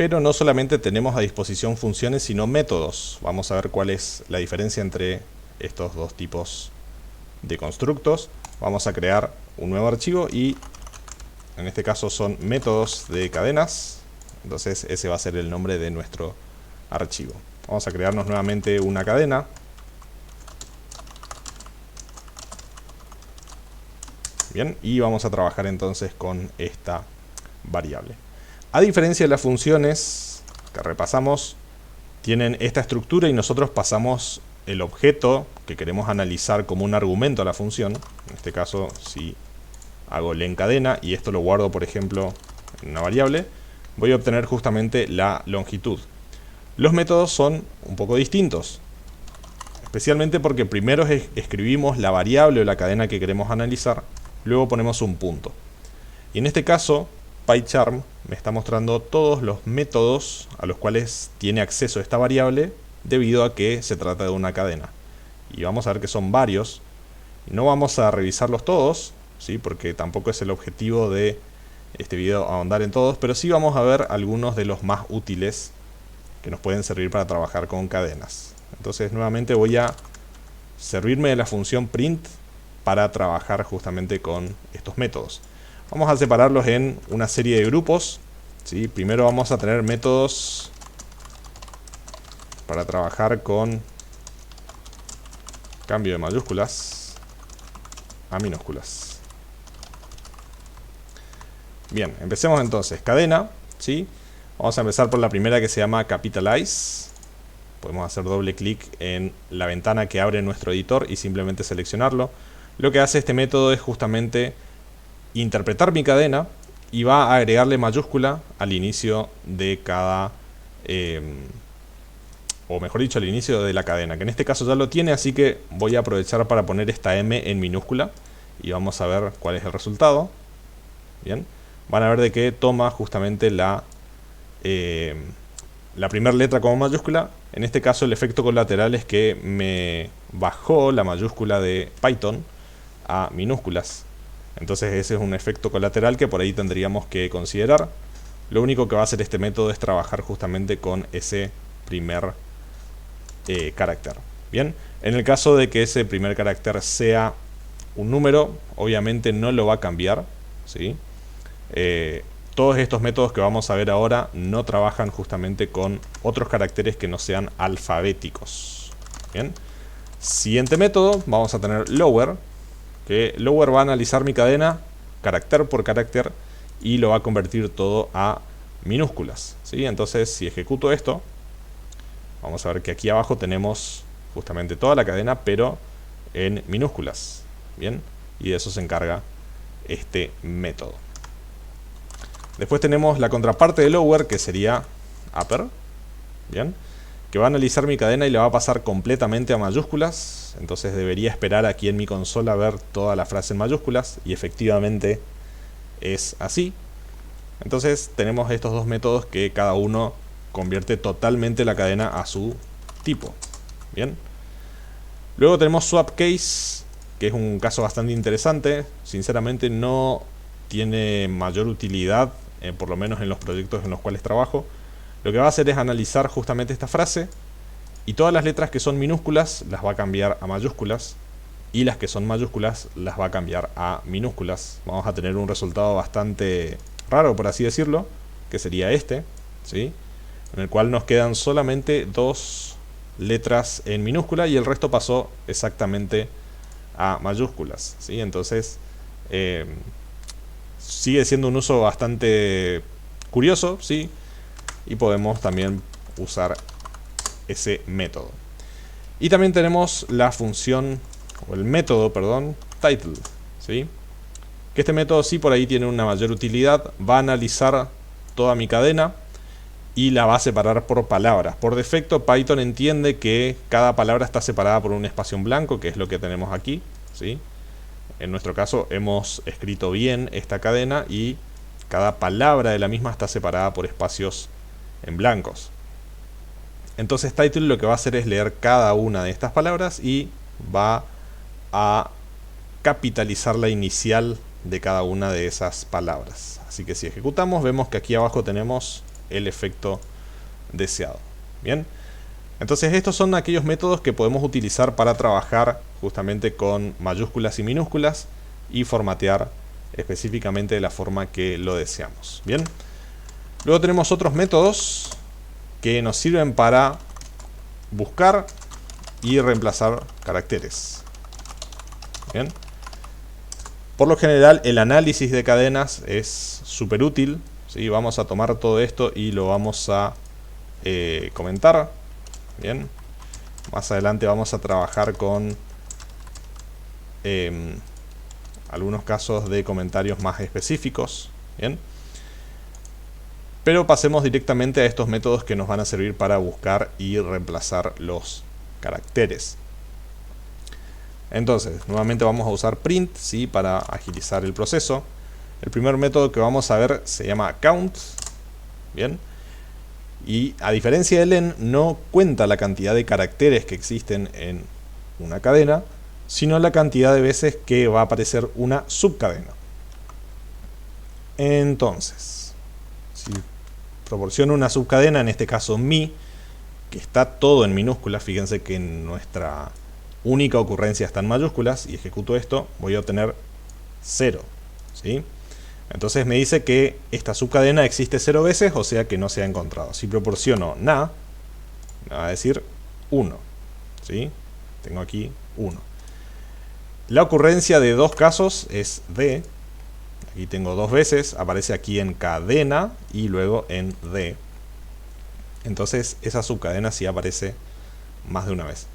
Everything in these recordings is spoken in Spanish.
Pero no solamente tenemos a disposición funciones, sino métodos. Vamos a ver cuál es la diferencia entre estos dos tipos de constructos. Vamos a crear un nuevo archivo y en este caso son métodos de cadenas. Entonces ese va a ser el nombre de nuestro archivo. Vamos a crearnos nuevamente una cadena. Bien, y vamos a trabajar entonces con esta variable. A diferencia de las funciones que repasamos, tienen esta estructura y nosotros pasamos el objeto que queremos analizar como un argumento a la función. En este caso, si hago len cadena y esto lo guardo, por ejemplo, en una variable, voy a obtener justamente la longitud. Los métodos son un poco distintos, especialmente porque primero escribimos la variable o la cadena que queremos analizar, luego ponemos un punto. Y en este caso, PyCharm me está mostrando todos los métodos a los cuales tiene acceso esta variable debido a que se trata de una cadena. Y vamos a ver que son varios. No vamos a revisarlos todos, ¿sí? Porque tampoco es el objetivo de este video ahondar en todos, pero sí vamos a ver algunos de los más útiles que nos pueden servir para trabajar con cadenas. Entonces nuevamente voy a servirme de la función print para trabajar justamente con estos métodos. Vamos a separarlos en una serie de grupos, ¿sí? Primero vamos a tener métodos para trabajar con cambio de mayúsculas a minúsculas. Bien, empecemos entonces. Cadena, ¿sí? Vamos a empezar por la primera que se llama Capitalize. Podemos hacer doble clic en la ventana que abre nuestro editor y simplemente seleccionarlo. Lo que hace este método es justamente interpretar mi cadena y va a agregarle mayúscula al inicio de cada, o mejor dicho, al inicio de la cadena, que en este caso ya lo tiene, así que voy a aprovechar para poner esta M en minúscula y vamos a ver cuál es el resultado. Bien, van a ver de que toma justamente la primera letra como mayúscula. En este caso el efecto colateral es que me bajó la mayúscula de Python a minúsculas. Entonces ese es un efecto colateral que por ahí tendríamos que considerar. Lo único que va a hacer este método es trabajar justamente con ese primer carácter. Bien, en el caso de que ese primer carácter sea un número, obviamente no lo va a cambiar, ¿sí? Todos estos métodos que vamos a ver ahora no trabajan justamente con otros caracteres que no sean alfabéticos. Bien, siguiente método, vamos a tener lower, que lower va a analizar mi cadena carácter por carácter y lo va a convertir todo a minúsculas, ¿sí? Entonces si ejecuto esto, vamos a ver que aquí abajo tenemos justamente toda la cadena pero en minúsculas. Bien, y de eso se encarga este método. Después tenemos la contraparte de lower, que sería upper, bien, que va a analizar mi cadena y la va a pasar completamente a mayúsculas. Entonces debería esperar aquí en mi consola a ver toda la frase en mayúsculas, y efectivamente es así. Entonces tenemos estos dos métodos que cada uno convierte totalmente la cadena a su tipo. Bien. Luego tenemos swap case, que es un caso bastante interesante. Sinceramente no tiene mayor utilidad, por lo menos en los proyectos en los cuales trabajo. Lo que va a hacer es analizar justamente esta frase y todas las letras que son minúsculas las va a cambiar a mayúsculas y las que son mayúsculas las va a cambiar a minúsculas. Vamos a tener un resultado bastante raro, por así decirlo, que sería este, ¿sí? En el cual nos quedan solamente dos letras en minúscula y el resto pasó exactamente a mayúsculas, ¿sí? Entonces sigue siendo un uso bastante curioso, ¿sí? Y podemos también usar ese método. Y también tenemos la función, o el método, perdón, title, ¿sí? Que este método sí por ahí tiene una mayor utilidad. Va a analizar toda mi cadena y la va a separar por palabras. Por defecto Python entiende que cada palabra está separada por un espacio en blanco, que es lo que tenemos aquí, ¿sí? En nuestro caso hemos escrito bien esta cadena y cada palabra de la misma está separada por espacios en blancos. Entonces title lo que va a hacer es leer cada una de estas palabras y va a capitalizar la inicial de cada una de esas palabras. Así que si ejecutamos, vemos que aquí abajo tenemos el efecto deseado. Bien, entonces estos son aquellos métodos que podemos utilizar para trabajar justamente con mayúsculas y minúsculas y formatear específicamente de la forma que lo deseamos. Bien, luego tenemos otros métodos que nos sirven para buscar y reemplazar caracteres. Bien, por lo general el análisis de cadenas es súper útil, ¿sí? Vamos a tomar todo esto y lo vamos a comentar. Bien, más adelante vamos a trabajar con algunos casos de comentarios más específicos. Bien, pero pasemos directamente a estos métodos que nos van a servir para buscar y reemplazar los caracteres. Entonces, nuevamente vamos a usar print, ¿sí? Para agilizar el proceso. El primer método que vamos a ver se llama count. Bien, y a diferencia de len, no cuenta la cantidad de caracteres que existen en una cadena, sino la cantidad de veces que va a aparecer una subcadena. Entonces, si proporciono una subcadena, en este caso mi, que está todo en minúsculas, fíjense que nuestra única ocurrencia está en mayúsculas, y ejecuto esto, voy a obtener 0, ¿sí? Entonces me dice que esta subcadena existe 0 veces, o sea que no se ha encontrado. Si proporciono na, me va a decir 1, ¿sí? Tengo aquí 1. La ocurrencia de dos casos es d. Aquí tengo 2 veces, aparece aquí en cadena y luego en d. Entonces esa subcadena sí aparece más de una vez.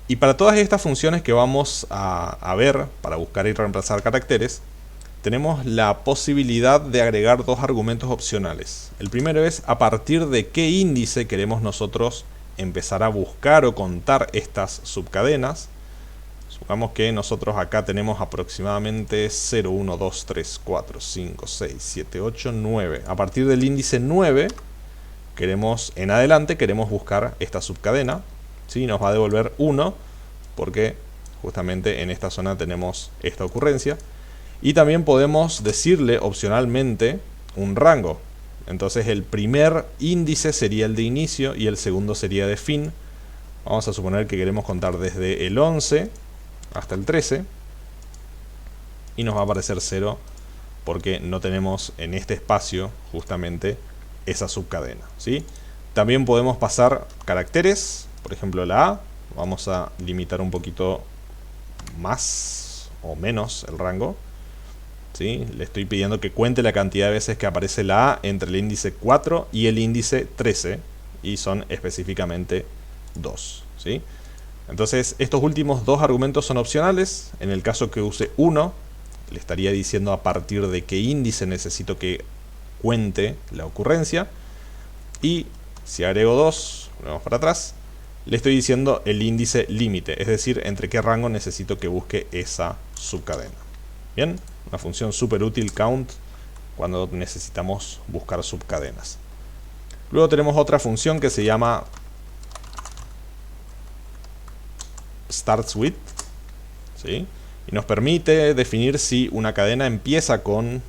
Y para todas estas funciones que vamos a ver para buscar y reemplazar caracteres, tenemos la posibilidad de agregar dos argumentos opcionales. El primero es a partir de qué índice queremos nosotros empezar a buscar o contar estas subcadenas. Supongamos que nosotros acá tenemos aproximadamente 0, 1, 2, 3, 4, 5, 6, 7, 8, 9. A partir del índice 9 en adelante queremos buscar esta subcadena, ¿sí? Nos va a devolver 1 porque justamente en esta zona tenemos esta ocurrencia. Y también podemos decirle opcionalmente un rango. Entonces el primer índice sería el de inicio y el segundo sería de fin. Vamos a suponer que queremos contar desde el 11 hasta el 13. Y nos va a aparecer 0 porque no tenemos en este espacio justamente esa subcadena, ¿sí? También podemos pasar caracteres, por ejemplo la A. Vamos a limitar un poquito más o menos el rango, ¿sí? Le estoy pidiendo que cuente la cantidad de veces que aparece la A entre el índice 4 y el índice 13, y son específicamente 2, ¿sí? Entonces estos últimos dos argumentos son opcionales. En el caso que use 1, le estaría diciendo a partir de qué índice necesito que cuente la ocurrencia, y si agrego 2, volvemos para atrás, le estoy diciendo el índice límite, es decir, entre qué rango necesito que busque esa subcadena. Bien, una función súper útil count cuando necesitamos buscar subcadenas. Luego tenemos otra función que se llama starts with, ¿sí? Y nos permite definir si una cadena empieza con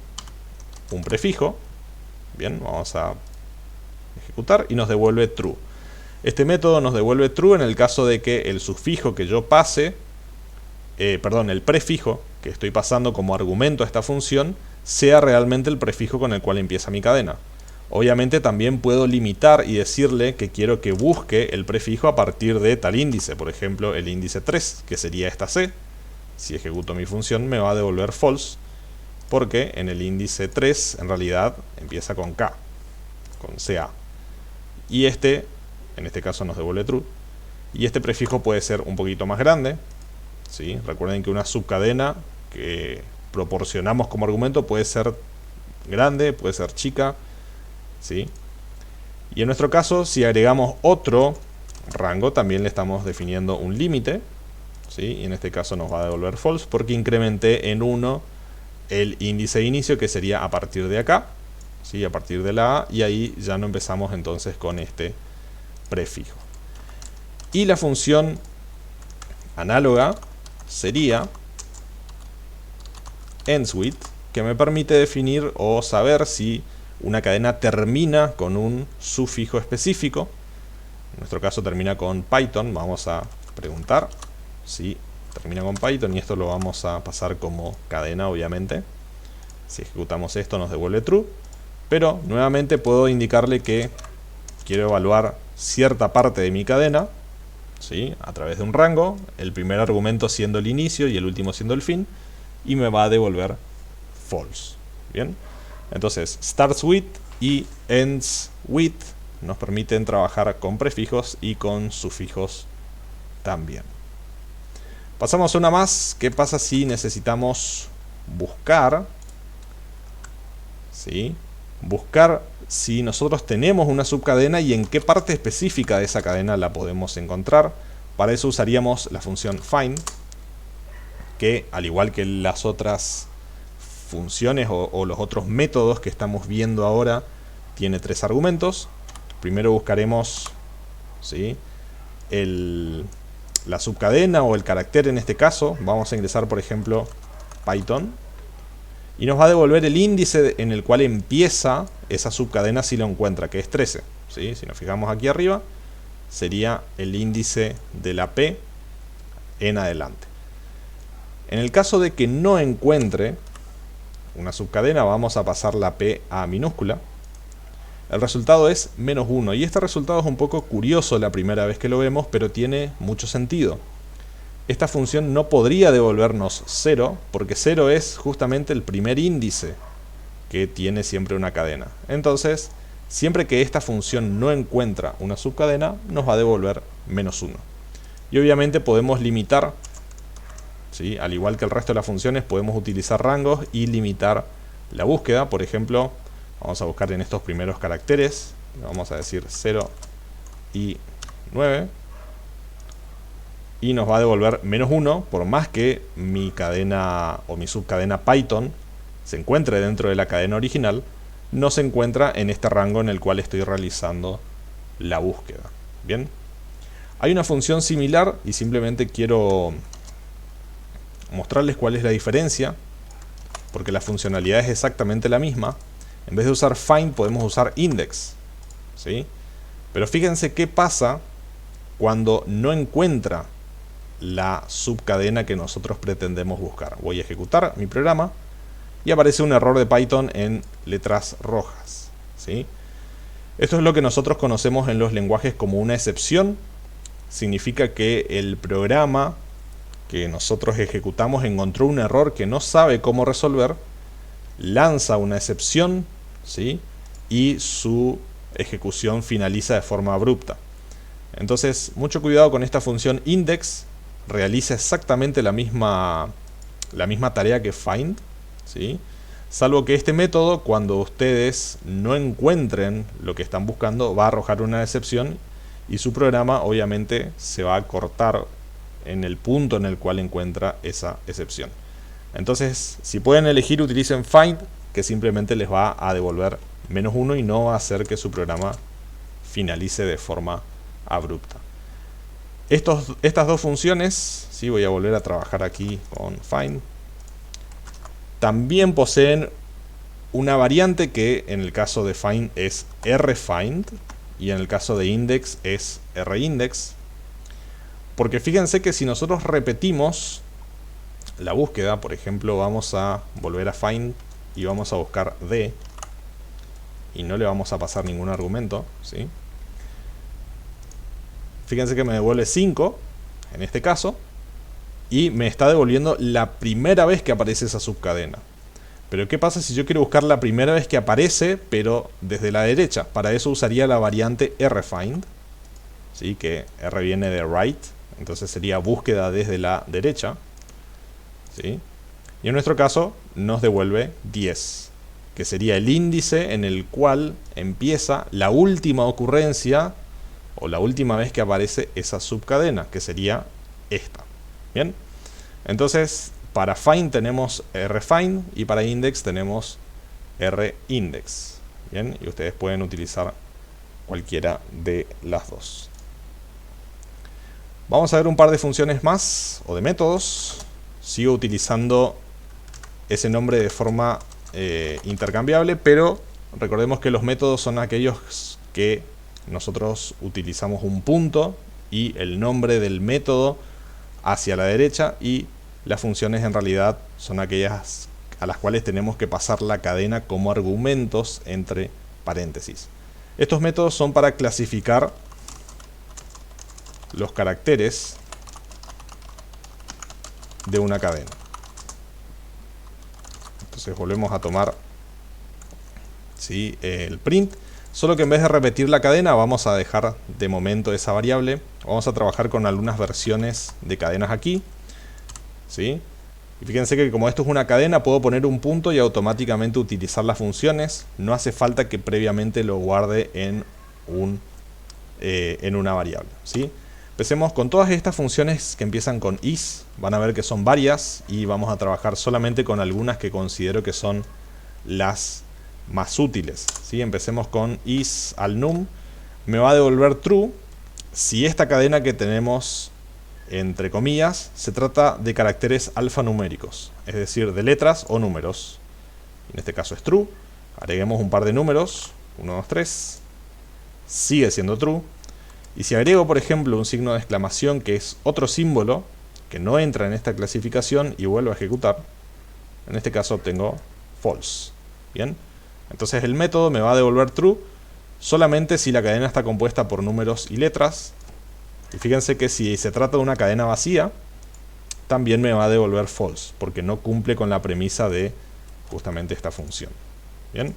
un prefijo. Bien, vamos a ejecutar y nos devuelve true. Este método nos devuelve true en el caso de que el sufijo que yo pase, el prefijo que estoy pasando como argumento a esta función sea realmente el prefijo con el cual empieza mi cadena. Obviamente también puedo limitar y decirle que quiero que busque el prefijo a partir de tal índice, por ejemplo el índice 3, que sería esta C. Si ejecuto mi función me va a devolver false, porque en el índice 3 en realidad empieza con K, con CA. Y en este caso nos devuelve true. Y este prefijo puede ser un poquito más grande, ¿sí? Recuerden que una subcadena que proporcionamos como argumento puede ser grande, puede ser chica, ¿sí? Y en nuestro caso, si agregamos otro rango, también le estamos definiendo un límite, ¿sí? Y en este caso nos va a devolver false porque incrementé en 1 el índice de inicio, que sería a partir de acá, ¿sí? A partir de la A, y ahí ya no empezamos entonces con este prefijo. Y la función análoga sería ends with, que me permite definir o saber si una cadena termina con un sufijo específico. En nuestro caso termina con Python. Vamos a preguntar si termina con Python y esto lo vamos a pasar como cadena, obviamente. Si ejecutamos esto nos devuelve true. Pero nuevamente puedo indicarle que quiero evaluar cierta parte de mi cadena, ¿sí?, a través de un rango, el primer argumento siendo el inicio y el último siendo el fin, y me va a devolver false. Bien, entonces starts with y ends with nos permiten trabajar con prefijos y con sufijos también. Pasamos a una más. ¿Qué pasa si necesitamos buscar? ¿Sí? Buscar si nosotros tenemos una subcadena y en qué parte específica de esa cadena la podemos encontrar. Para eso usaríamos la función find, que al igual que las otras funciones o los otros métodos que estamos viendo ahora, tiene 3 argumentos. Primero buscaremos, ¿sí?, la subcadena o el carácter. En este caso vamos a ingresar, por ejemplo, Python, y nos va a devolver el índice en el cual empieza esa subcadena si lo encuentra, que es 13. ¿Sí? Si nos fijamos aquí arriba, sería el índice de la P en adelante. En el caso de que no encuentre una subcadena, vamos a pasar la P a minúscula. El resultado es -1, y este resultado es un poco curioso la primera vez que lo vemos, pero tiene mucho sentido. Esta función no podría devolvernos 0, porque 0 es justamente el primer índice que tiene siempre una cadena. Entonces, siempre que esta función no encuentra una subcadena, nos va a devolver -1. Y obviamente podemos limitar, ¿sí?, al igual que el resto de las funciones, podemos utilizar rangos y limitar la búsqueda. Por ejemplo, vamos a buscar en estos primeros caracteres, vamos a decir 0 y 9, y nos va a devolver -1, por más que mi cadena o mi subcadena Python se encuentre dentro de la cadena original, no se encuentra en este rango en el cual estoy realizando la búsqueda. Bien, hay una función similar y simplemente quiero mostrarles cuál es la diferencia, porque la funcionalidad es exactamente la misma. En vez de usar find podemos usar index, ¿sí? Pero fíjense qué pasa cuando no encuentra la subcadena que nosotros pretendemos buscar. Voy a ejecutar mi programa y aparece un error de Python en letras rojas, ¿sí? Esto es lo que nosotros conocemos en los lenguajes como una excepción. Significa que el programa que nosotros ejecutamos encontró un error que no sabe cómo resolver, lanza una excepción, ¿sí?, y su ejecución finaliza de forma abrupta. Entonces, mucho cuidado con esta función index. Realiza exactamente la misma tarea que find, ¿sí?, salvo que este método, cuando ustedes no encuentren lo que están buscando, va a arrojar una excepción y su programa obviamente se va a cortar en el punto en el cual encuentra esa excepción. Entonces, si pueden elegir, utilicen find, que simplemente les va a devolver -1 y no va a hacer que su programa finalice de forma abrupta. Estas dos funciones, ¿sí?, voy a volver a trabajar aquí con find, también poseen una variante que en el caso de find es rfind y en el caso de index es rindex. Porque fíjense que si nosotros repetimos la búsqueda, por ejemplo, vamos a volver a find y vamos a buscar d y no le vamos a pasar ningún argumento, ¿sí? Fíjense que me devuelve 5 en este caso y me está devolviendo la primera vez que aparece esa subcadena. Pero ¿qué pasa si yo quiero buscar la primera vez que aparece, pero desde la derecha? Para eso usaría la variante rfind, ¿sí?, que r viene de right, entonces sería búsqueda desde la derecha, ¿sí? Y en nuestro caso nos devuelve 10, que sería el índice en el cual empieza la última ocurrencia o la última vez que aparece esa subcadena, que sería esta. Bien, entonces para find tenemos rfind y para index tenemos rindex. Bien, y ustedes pueden utilizar cualquiera de las dos. Vamos a ver un par de funciones más o de métodos. Sigo utilizando ese nombre de forma intercambiable, pero recordemos que los métodos son aquellos que nosotros utilizamos un punto y el nombre del método hacia la derecha, y las funciones en realidad son aquellas a las cuales tenemos que pasar la cadena como argumentos entre paréntesis. Estos métodos son para clasificar los caracteres de una cadena. Entonces volvemos a tomar, ¿sí?, el print, solo que en vez de repetir la cadena vamos a dejar de momento esa variable. Vamos a trabajar con algunas versiones de cadenas aquí, ¿sí? Y fíjense que como esto es una cadena, puedo poner un punto y automáticamente utilizar las funciones. No hace falta que previamente lo guarde en una variable, ¿sí? Empecemos con todas estas funciones que empiezan con is. Van a ver que son varias y vamos a trabajar solamente con algunas que considero que son las más útiles, ¿sí? Empecemos con is al num. Me va a devolver true si esta cadena que tenemos entre comillas se trata de caracteres alfanuméricos, es decir, de letras o números. En este caso es true. Agreguemos un par de números, 1, 2, 3. Sigue siendo true. Y si agrego, por ejemplo, un signo de exclamación, que es otro símbolo que no entra en esta clasificación, y vuelvo a ejecutar, en este caso obtengo false. Bien, entonces el método me va a devolver true solamente si la cadena está compuesta por números y letras. Y fíjense que si se trata de una cadena vacía, también me va a devolver false, porque no cumple con la premisa de justamente esta función. Bien,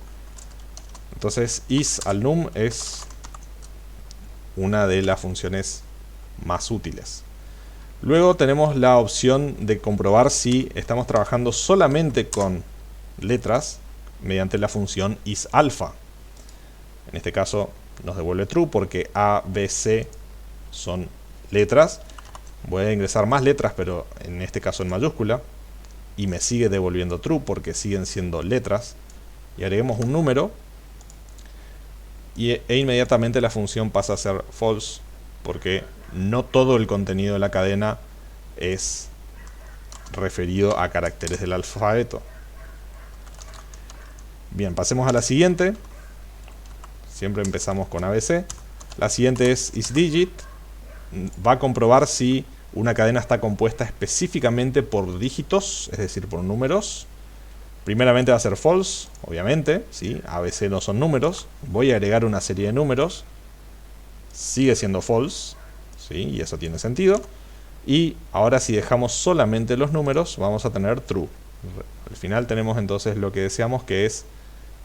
entonces is al num es una de las funciones más útiles. Luego tenemos la opción de comprobar si estamos trabajando solamente con letras mediante la función isAlpha. En este caso nos devuelve true porque A, B, C son letras. Voy a ingresar más letras, pero en este caso en mayúscula, y me sigue devolviendo true porque siguen siendo letras. Y agreguemos un número e inmediatamente la función pasa a ser false, porque no todo el contenido de la cadena es referido a caracteres del alfabeto. Bien, pasemos a la siguiente. Siempre empezamos con ABC. La siguiente es isDigit. Va a comprobar si una cadena está compuesta específicamente por dígitos, es decir, por números. Primeramente va a ser false, obviamente, ¿sí? ABC no son números. Voy a agregar una serie de números. Sigue siendo false, ¿sí? Y eso tiene sentido. Y ahora si dejamos solamente los números, vamos a tener true. Al final tenemos entonces lo que deseamos, que es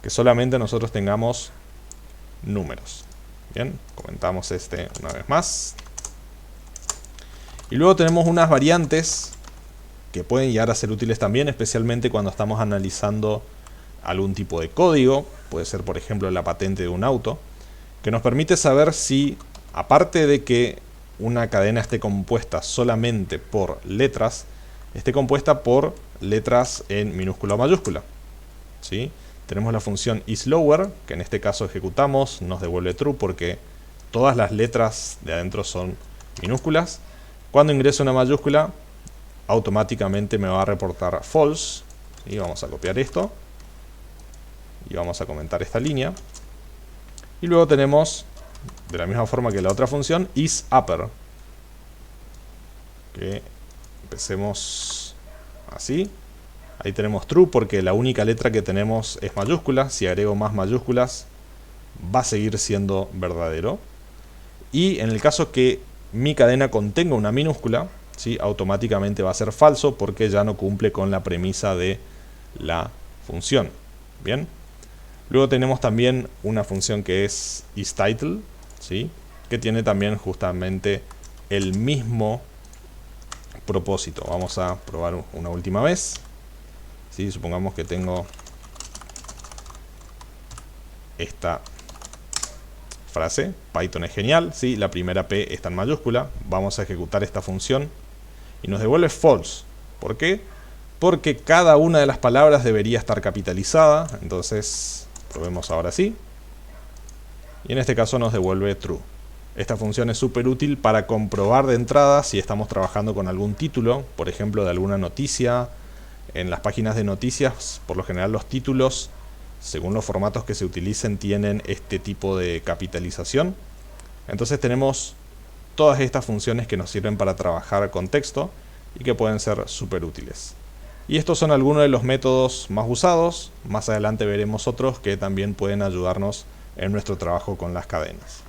que solamente nosotros tengamos números. Bien, comentamos este una vez más. Y luego tenemos unas variantes que pueden llegar a ser útiles también, especialmente cuando estamos analizando algún tipo de código. Puede ser, por ejemplo, la patente de un auto, que nos permite saber si, aparte de que una cadena esté compuesta solamente por letras, esté compuesta por letras en minúscula o mayúscula, ¿sí? Tenemos la función isLower, que en este caso ejecutamos, nos devuelve true porque todas las letras de adentro son minúsculas. Cuando ingreso una mayúscula, automáticamente me va a reportar false. Y vamos a copiar esto y vamos a comentar esta línea. Y luego tenemos, de la misma forma que la otra función, isUpper, que empecemos así. Ahí tenemos true porque la única letra que tenemos es mayúscula. Si agrego más mayúsculas va a seguir siendo verdadero. Y en el caso que mi cadena contenga una minúscula, ¿sí?, automáticamente va a ser falso porque ya no cumple con la premisa de la función. Bien. Luego tenemos también una función que es isTitle, ¿sí?, que tiene también justamente el mismo propósito. Vamos a probar una última vez. ¿Sí? Supongamos que tengo esta frase: Python es genial, ¿sí? La primera P está en mayúscula. Vamos a ejecutar esta función y nos devuelve false. ¿Por qué? Porque cada una de las palabras debería estar capitalizada. Entonces probemos ahora sí, y en este caso nos devuelve true. Esta función es súper útil para comprobar de entrada si estamos trabajando con algún título, por ejemplo de alguna noticia. En las páginas de noticias, por lo general los títulos según los formatos que se utilicen, tienen este tipo de capitalización. Entonces tenemos todas estas funciones que nos sirven para trabajar con texto y que pueden ser súper útiles. Y estos son algunos de los métodos más usados. Más adelante veremos otros que también pueden ayudarnos en nuestro trabajo con las cadenas.